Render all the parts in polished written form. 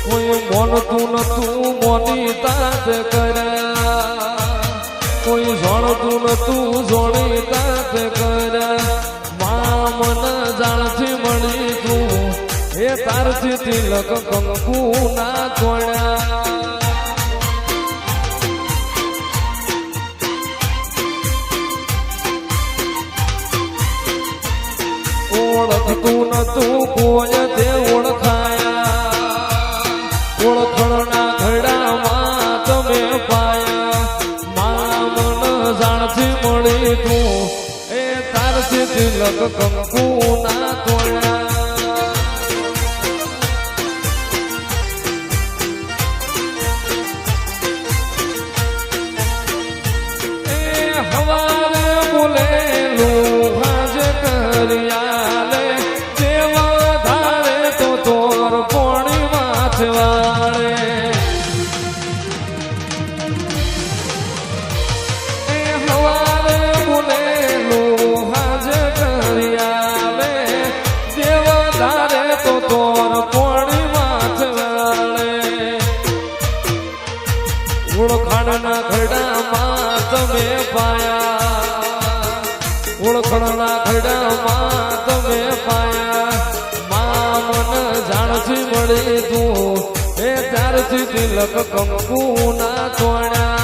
કોઈ મોનતું નતું મોની તાત કર્યા, કોઈ જોણતું નતું જોણી તાત કર્યા. મા મન જાણથી મળી તું એ તારથી તિલક કંકુ ના તોડ્યા. ઓળખતું નતું કોઈ તે ઓળખાયા, ઓળખણના ઘડામાં તમે પાયા. મા મન જાણથી મળી તું એ તારથી તિલક કંકુ ના તોડ્યા. એ હવારે બોલેલું હાજ કર્યા, દેવા ધારે તો તોર પોણી માથવાળે. એ હવારે બોલેલું હાજ કર્યા, દેવા ધારે તો તોર પોણી માથવાળે. ઓળખાણના ઘડામાં તમે પાયા, ઓળખણના ઘડામાં તમે પાયા. મા મન જાણથી મળી તું એ ત્યારથી તિલક કંકુ ના તોડ્યા.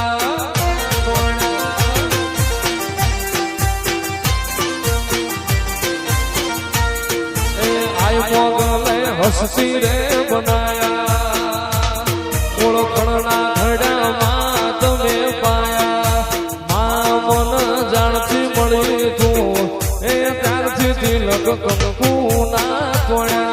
એ આય મોગલે હસતી રે બનાયા, ઓળખણના ઘડામાં તમે પાયા. મા મન જાણથી મળી તું એ ત્યારથી તિલક કંકુ ના તોડ્યા.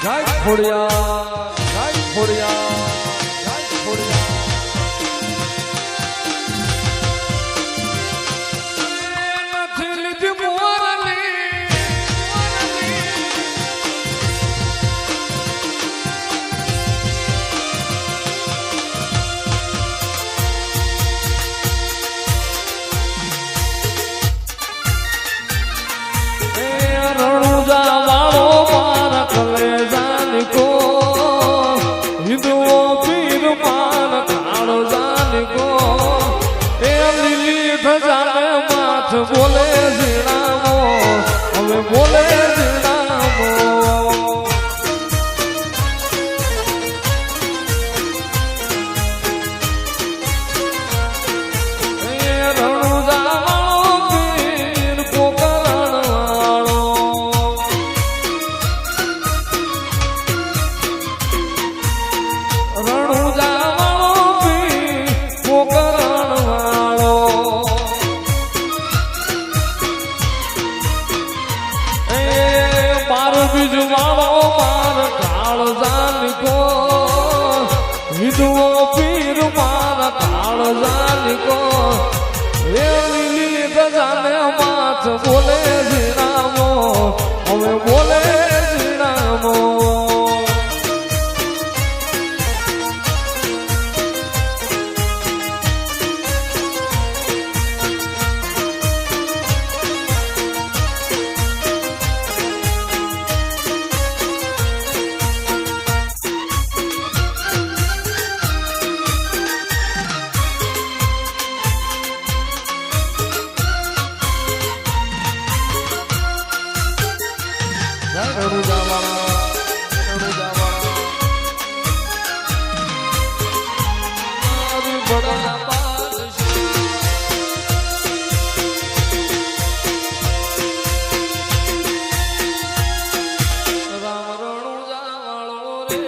જય ખોડિયા, જય ખોડિયા, જય ખોડિયા. નથી લીધી મોરલી, રણુજા વાળો મારા કલેજા કો, હિન્દુઓ પીર માન કાળ જાનકો. એ લીલી ધજાને માથ બોલે ઝીણામો, હવે બોલે ઝીણામો. એ રણુજા વાળો પીર પોકરણ વાળો, રણુજા વાળો પીર પોકરણ વાળો. એ માર બીજ વાળો માર કાળ જાનકો, હિન્દુઓ પીર માર કાળ જાનકો. એ લીલી ગજાને માથ બોલે ઝીણામો, હવે બોલે ઝીણામો. રણુજા વાળા, રણુજા વાળા. મારી બડા બાદશાહ, રામ રણુજા વાળો રે.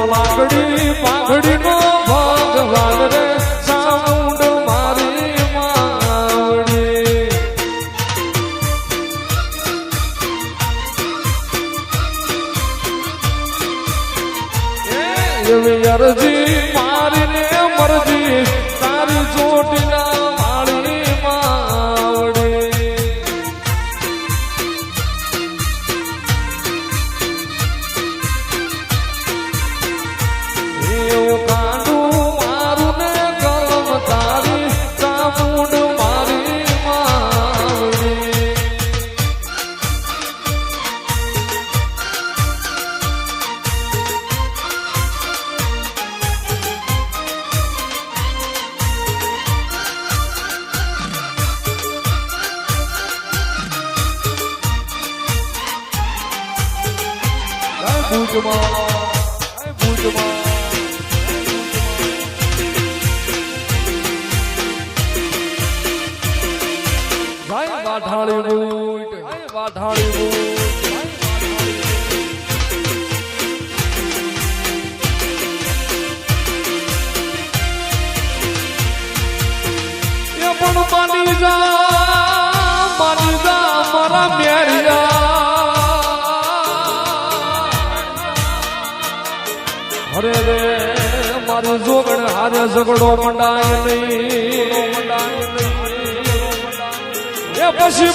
લાકડી પાઘડી નો ભગવાન રે સામુંડ મારી માવડી એવી અરજી મારી ને મરજી તારી ચોટીલા મારી માવડી એવું કાંડું મારું ને કલમ તારી ચામુંડ મારી માવડી ભુજમાં વાઢાળી બૂટ વાઢાળી બૂટ એ પણ માની જા મારા મેરિયા અરે રે મારું જોગણ હારે ઝઘડો મંડાય નહીં એ પછી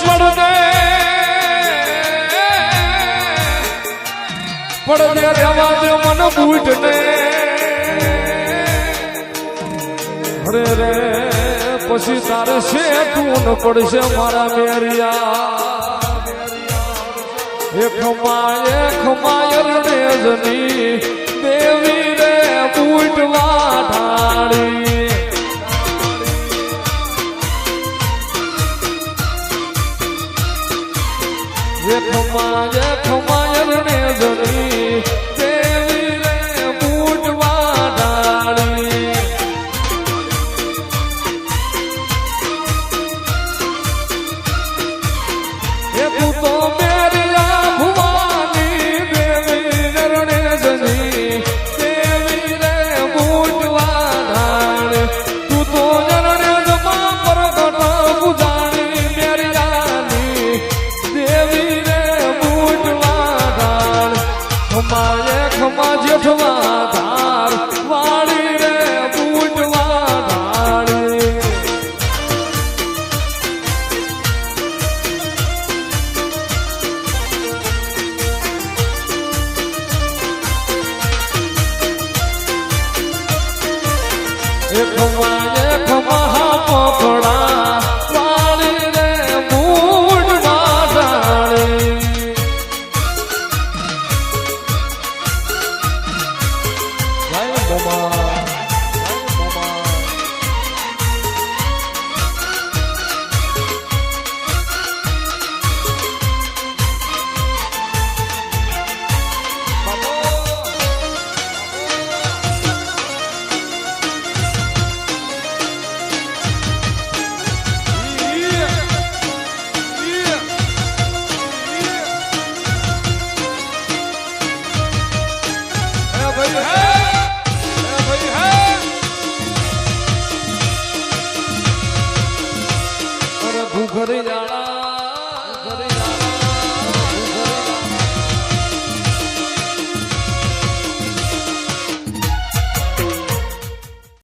પડને રહેવા દે મન બૂટ ને અરે રે પછી તારે શેઠું પડશે મારા મેરિયા એક માયર ને જની દેવી રે બૂટ વાઢાળી એક માયર ને જની